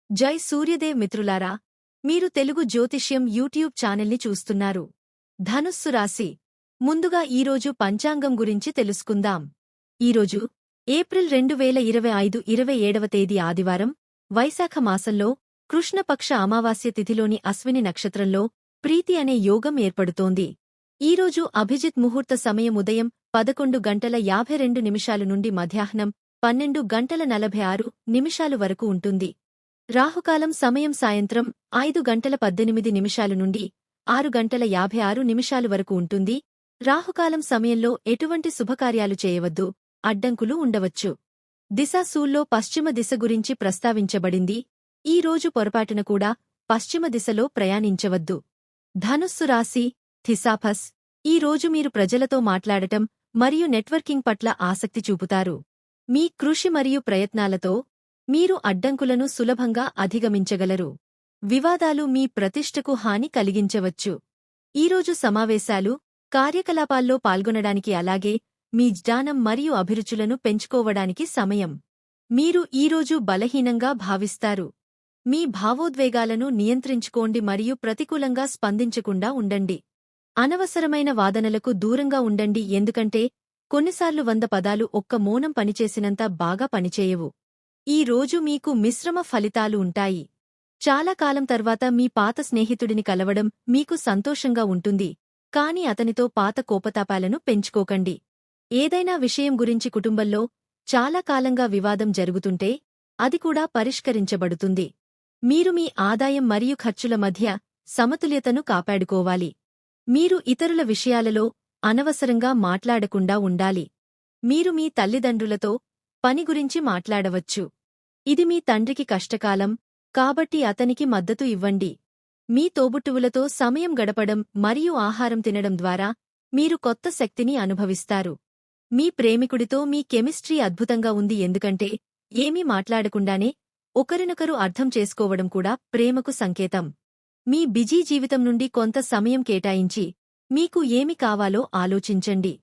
జై సూర్యదేవ్ మిత్రులారా, మీరు తెలుగు జ్యోతిష్యం యూట్యూబ్ ఛానల్ని చూస్తున్నారు. ధనుస్సు రాశి. ముందుగా ఈరోజు పంచాంగం గురించి తెలుసుకుందాం. ఈరోజు ఏప్రిల్ 2025 27వ తేదీ ఆదివారం, వైశాఖ మాసంలో కృష్ణపక్ష అమావాస్య తిథిలోని అశ్విని నక్షత్రంలో ప్రీతి అనే యోగం ఏర్పడుతోంది. ఈరోజు అభిజిత్ ముహూర్త సమయం ఉదయం 11:52 నుండి మధ్యాహ్నం 12:46 వరకు ఉంటుంది. రాహుకాలం సమయం సాయంత్రం 5:18 నుండి 6:56 వరకు ఉంటుంది. రాహుకాలం సమయంలో ఎటువంటి శుభకార్యాలు చేయవద్దు, అడ్డంకులు ఉండవచ్చు. దిశాశూల్లో పశ్చిమ దిశ గురించి ప్రస్తావించబడింది. ఈ రోజు పొరపాటున కూడా పశ్చిమ దిశలో ప్రయాణించవద్దు. ధనుస్సు రాశి. థిసాఫస్. ఈ రోజు మీరు ప్రజలతో మాట్లాడటం మరియు నెట్వర్కింగ్ పట్ల ఆసక్తి చూపుతారు. మీ కృషి మరియు ప్రయత్నాలతో మీరు అడ్డంకులను సులభంగా అధిగమించగలరు. వివాదాలు మీ ప్రతిష్టకు హాని కలిగించవచ్చు. ఈరోజు సమావేశాలు, కార్యకలాపాల్లో పాల్గొనడానికి అలాగే మీ జ్ఞానం మరియు అభిరుచులను పెంచుకోవడానికి సమయం. మీరు ఈరోజు బలహీనంగా భావిస్తారు. మీ భావోద్వేగాలను నియంత్రించుకోండి మరియు ప్రతికూలంగా స్పందించకుండా ఉండండి. అనవసరమైన వాదనలకు దూరంగా ఉండండి, ఎందుకంటే కొన్నిసార్లు 100 పదాలు ఒక్క మౌనం పనిచేసినంత బాగా పనిచేయవు. ఈ రోజు మీకు మిశ్రమ ఫలితాలు ఉంటాయి. చాలా కాలం తర్వాత మీ పాత స్నేహితుడిని కలవడం మీకు సంతోషంగా ఉంటుంది, కాని అతనితో పాత కోపతాపాలను పెంచుకోకండి. ఏదైనా విషయం గురించి కుటుంబంలో చాలా కాలంగా వివాదం జరుగుతుంటే అది కూడా పరిష్కరించబడుతుంది. మీరు మీ ఆదాయం మరియు ఖర్చుల మధ్య సమతుల్యతను కాపాడుకోవాలి. మీరు ఇతరుల విషయాలలో అనవసరంగా మాట్లాడకుండా ఉండాలి. మీరు మీ తల్లిదండ్రులతో పని గురించి మాట్లాడవచ్చు. ఇది మీ తండ్రికి కష్టకాలం, కాబట్టి అతనికి మద్దతు ఇవ్వండి. మీ తోబుట్టువులతో సమయం గడపడం మరియు ఆహారం తినడం ద్వారా మీరు కొత్త శక్తిని అనుభవిస్తారు. మీ ప్రేమికుడితో మీ కెమిస్ట్రీ అద్భుతంగా ఉంది, ఎందుకంటే ఏమీ మాట్లాడకుండానే ఒకరినొకరు అర్థం చేసుకోవడం కూడా ప్రేమకు సంకేతం. మీ బిజీ జీవితం నుండి కొంత సమయం కేటాయించి మీకు ఏమి కావాలో ఆలోచించండి.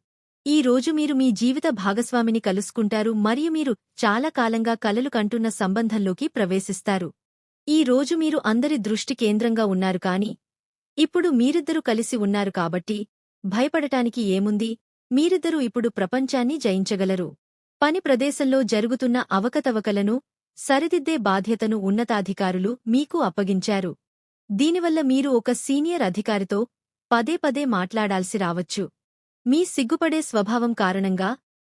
ఈ రోజు మీరు మీ జీవిత భాగస్వామిని కలుసుకుంటారు మరియు మీరు చాలా కాలంగా కలలు కంటున్న సంబంధంలోకి ప్రవేశిస్తారు. ఈ రోజు మీరు అందరి దృష్టి కేంద్రంగా ఉన్నారు, కాని ఇప్పుడు మీరిద్దరూ కలిసి ఉన్నారు కాబట్టి భయపడటానికి ఏముంది. మీరిద్దరూ ఇప్పుడు ప్రపంచాన్ని జయించగలరు. పని ప్రదేశంలో జరుగుతున్న అవకతవకలను సరిదిద్దే బాధ్యతను ఉన్నతాధికారులు మీకు అప్పగించారు. దీనివల్ల మీరు ఒక సీనియర్ అధికారితో పదే పదే మాట్లాడాల్సి రావచ్చు. మీ సిగ్గుపడే స్వభావం కారణంగా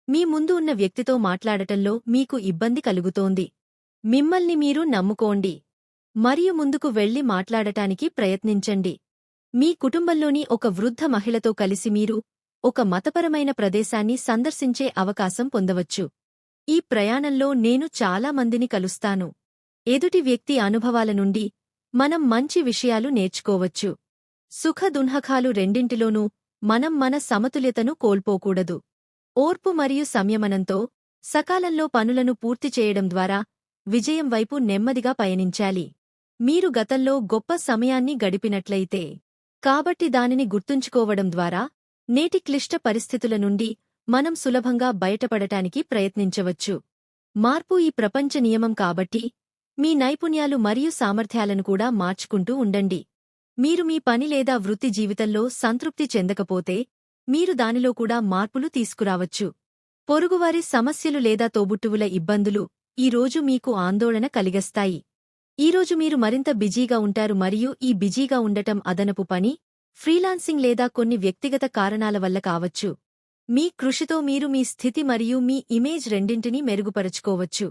మీ ముందు ఉన్న వ్యక్తితో మాట్లాడటంలో మీకు ఇబ్బంది కలుగుతోంది. మిమ్మల్ని మీరు నమ్ముకోండి మరియు ముందుకు వెళ్లి మాట్లాడటానికి ప్రయత్నించండి. మీ కుటుంబంలోని ఒక వృద్ధ మహిళతో కలిసి మీరు ఒక మతపరమైన ప్రదేశాన్ని సందర్శించే అవకాశం పొందవచ్చు. ఈ ప్రయాణంలో నేను చాలా మందిని కలుస్తాను. ఎదుటి వ్యక్తి అనుభవాల నుండి మనం మంచి విషయాలు నేర్చుకోవచ్చు. సుఖదున్హకాలు రెండింటిలోనూ మనం మన సమతుల్యతను కోల్పోకూడదు. ఓర్పు మరియు సంయమనంతో సకాలంలో పనులను పూర్తి చేయడం ద్వారా విజయం వైపు నెమ్మదిగా పయనించాలి. మీరు గతంలో గొప్ప సమయాన్ని గడిపినట్లయితే కాబట్టి దానిని గుర్తుంచుకోవడం ద్వారా నేటి క్లిష్ట పరిస్థితుల నుండి మనం సులభంగా బయటపడటానికి ప్రయత్నించవచ్చు. మార్పు ఈ ప్రపంచ నియమం కాబట్టి మీ నైపుణ్యాలు మరియు సామర్థ్యాలను కూడా మార్చుకుంటూ ఉండండి. మీరు మీ పని లేదా వృత్తి జీవితంలో సంతృప్తి చెందకపోతే మీరు దానిలో కూడా మార్పులు తీసుకురావచ్చు. పొరుగువారి సమస్యలు లేదా తోబుట్టువుల ఇబ్బందులు ఈ రోజు మీకు ఆందోళన కలిగిస్తాయి. ఈరోజు మీరు మరింత బిజీగా ఉంటారు మరియు ఈ బిజీగా ఉండటం అదనపు పని, ఫ్రీలాన్సింగ్ లేదా కొన్ని వ్యక్తిగత కారణాల వల్ల కావచ్చు. మీ కృషితో మీరు మీ స్థితి మరియు మీ ఇమేజ్ రెండింటినీ మెరుగుపరచుకోవచ్చు.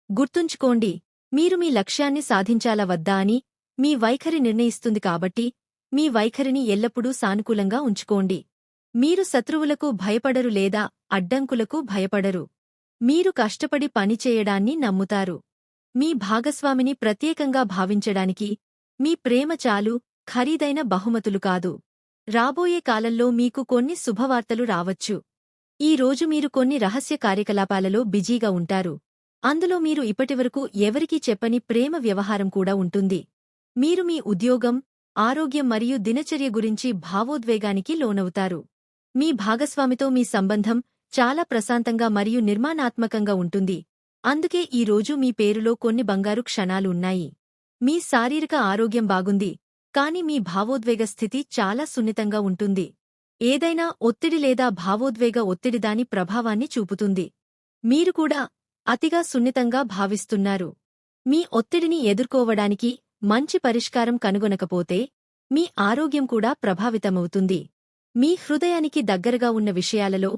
గుర్తుంచుకోండి, మీరు మీ లక్ష్యాన్ని సాధించాలా వద్దా అని మీ వైఖరి నిర్ణయిస్తుంది, కాబట్టి మీ వైఖరిని ఎల్లప్పుడూ సానుకూలంగా ఉంచుకోండి. మీరు శత్రువులకు భయపడరు లేదా అడ్డంకులకు భయపడరు. మీరు కష్టపడి పనిచేయడాన్ని నమ్ముతారు. మీ భాగస్వామిని ప్రత్యేకంగా భావించడానికి మీ ప్రేమ చాలు, ఖరీదైన బహుమతులు కాదు. రాబోయే కాలంలో మీకు కొన్ని శుభవార్తలు రావచ్చు. ఈ రోజు మీరు కొన్ని రహస్య కార్యకలాపాలలో బిజీగా ఉంటారు. అందులో మీరు ఇప్పటివరకు ఎవరికీ చెప్పని ప్రేమ వ్యవహారం కూడా ఉంటుంది. మీరు మీ ఉద్యోగం, ఆరోగ్యం మరియు దినచర్య గురించి భావోద్వేగానికి లోనవుతారు. మీ భాగస్వామితో మీ సంబంధం చాలా ప్రశాంతంగా మరియు నిర్మాణాత్మకంగా ఉంటుంది. అందుకే ఈ రోజు మీ పేరులో కొన్ని బంగారు క్షణాలు ఉన్నాయి. మీ శారీరక ఆరోగ్యం బాగుంది, కాని మీ భావోద్వేగ స్థితి చాలా సున్నితంగా ఉంటుంది. ఏదైనా ఒత్తిడి లేదా భావోద్వేగ ఒత్తిడి దాని ప్రభావాన్ని చూపుతుంది. మీరు కూడా అతిగా సున్నితంగా భావిస్తున్నారు. మీ ఒత్తిడిని ఎదుర్కోవడానికి మంచి పరిష్కారం కనుగొనకపోతే మీ ఆరోగ్యం కూడా ప్రభావితమవుతుంది. మీ హృదయానికి దగ్గరగా ఉన్న విషయాలలో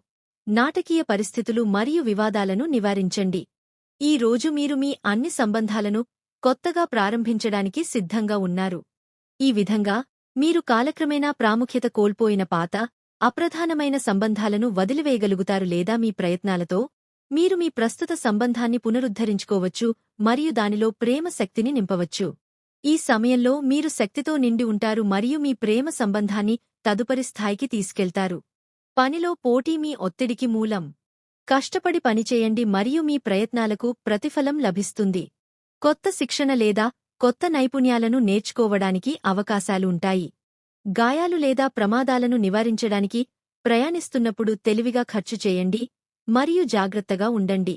నాటకీయ పరిస్థితులు మరియు వివాదాలను నివారించండి. ఈ రోజు మీరు మీ అన్ని సంబంధాలను కొత్తగా ప్రారంభించడానికి సిద్ధంగా ఉన్నారు. ఈ విధంగా మీరు కాలక్రమేణా ప్రాముఖ్యత కోల్పోయిన పాత, అప్రధానమైన సంబంధాలను వదిలివేయగలుగుతారు లేదా మీ ప్రయత్నాలతో మీరు మీ ప్రస్తుత సంబంధాన్ని పునరుద్ధరించుకోవచ్చు మరియు దానిలో ప్రేమ శక్తిని నింపవచ్చు. ఈ సమయంలో మీరు శక్తితో నిండి ఉంటారు మరియు మీ ప్రేమ సంబంధాన్ని తదుపరి స్థాయికి తీసుకెళ్తారు. పనిలో పోటీ మీ ఒత్తిడికి మూలం. కష్టపడి పనిచేయండి మరియు మీ ప్రయత్నాలకు ప్రతిఫలం లభిస్తుంది. కొత్త శిక్షణ లేదా కొత్త నైపుణ్యాలను నేర్చుకోవడానికి అవకాశాలు ఉంటాయి. గాయాలు లేదా ప్రమాదాలను నివారించడానికి ప్రయాణిస్తున్నప్పుడు తెలివిగా ఖర్చు చేయండి మరియు జాగ్రత్తగా ఉండండి.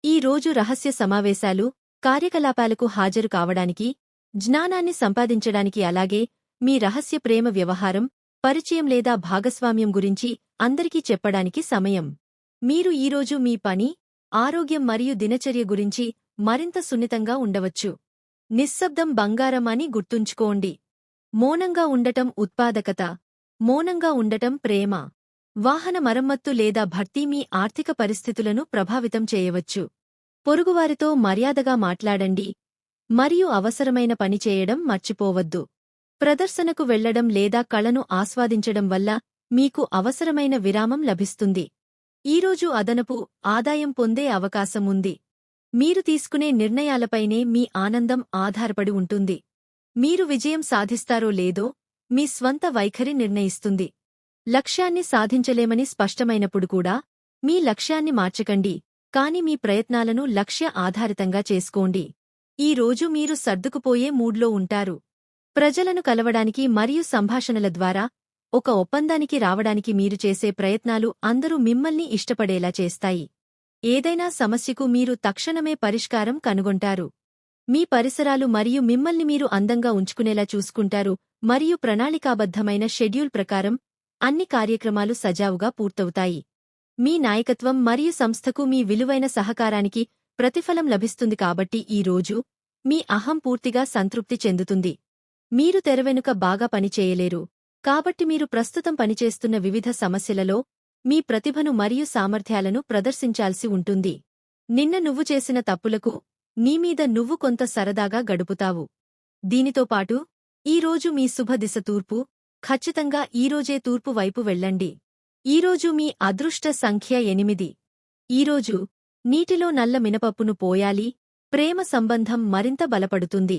ఈ రోజు రహస్య సమావేశాలు, కార్యకలాపాలకు హాజరు కావడానికి, జ్ఞానాన్ని సంపాదించడానికి అలాగే మీ రహస్య ప్రేమ వ్యవహారం, పరిచయం లేదా భాగస్వామ్యం గురించి అందరికీ చెప్పడానికి సమయం. మీరు ఈరోజు మీ పని, ఆరోగ్యం మరియు దినచర్య గురించి మరింత సున్నితంగా ఉండవచ్చు. నిశ్శబ్దం బంగారం అని గుర్తుంచుకోండి. మౌనంగా ఉండటం ఉత్పాదకత, మౌనంగా ఉండటం ప్రేమ. వాహన మరమ్మత్తు లేదా భర్తీ మీ ఆర్థిక పరిస్థితులను ప్రభావితం చేయవచ్చు. పొరుగువారితో మర్యాదగా మాట్లాడండి మరియు అవసరమైన పని చేయడం మర్చిపోవద్దు. ప్రదర్శనకు వెళ్లడం లేదా కళను ఆస్వాదించడం వల్ల మీకు అవసరమైన విరామం లభిస్తుంది. ఈరోజు అదనపు ఆదాయం పొందే అవకాశం ఉంది. మీరు తీసుకునే నిర్ణయాలపైనే మీ ఆనందం ఆధారపడి ఉంటుంది. మీరు విజయం సాధిస్తారో లేదో మీ స్వంత వైఖరి నిర్ణయిస్తుంది. లక్ష్యాన్ని సాధించలేమని స్పష్టమైనప్పుడు కూడా మీ లక్ష్యాన్ని మార్చకండి, కాని మీ ప్రయత్నాలను లక్ష్య ఆధారితంగా చేసుకోండి. ఈ రోజు మీరు సర్దుకుపోయే మూడ్లో ఉంటారు. ప్రజలను కలవడానికి మరియు సంభాషణల ద్వారా ఒక ఒప్పందానికి రావడానికి మీరు చేసే ప్రయత్నాలు అందరూ మిమ్మల్ని ఇష్టపడేలా చేస్తాయి. ఏదైనా సమస్యకు మీరు తక్షణమే పరిష్కారం కనుగొంటారు. మీ పరిసరాలు మరియు మిమ్మల్ని మీరు అందంగా ఉంచుకునేలా చూసుకుంటారు మరియు ప్రణాళికాబద్ధమైన షెడ్యూల్ ప్రకారం అన్ని కార్యక్రమాలు సజావుగా పూర్తవుతాయి. మీ నాయకత్వం మరియు సంస్థకు మీ విలువైన సహకారానికి ప్రతిఫలం లభిస్తుంది కాబట్టి ఈ రోజు మీ అహం పూర్తిగా సంతృప్తి చెందుతుంది. మీరు తెరవెనుక బాగా పనిచేయలేరు, కాబట్టి మీరు ప్రస్తుతం పనిచేస్తున్న వివిధ సమస్యలలో మీ ప్రతిభను మరియు సామర్థ్యాలను ప్రదర్శించాల్సి ఉంటుంది. నిన్న నువ్వు చేసిన తప్పులకు నీమీద నువ్వు కొంత సరదాగా గడుపుతావు. దీనితో పాటు ఈరోజు మీ శుభదిశ తూర్పు. ఖచ్చితంగా ఈరోజే తూర్పు వైపు వెళ్ళండి. ఈరోజు మీ అదృష్ట సంఖ్య 8. ఈరోజు నీటిలో నల్ల మినపప్పును పోయాలి. ప్రేమ సంబంధం మరింత బలపడుతుంది.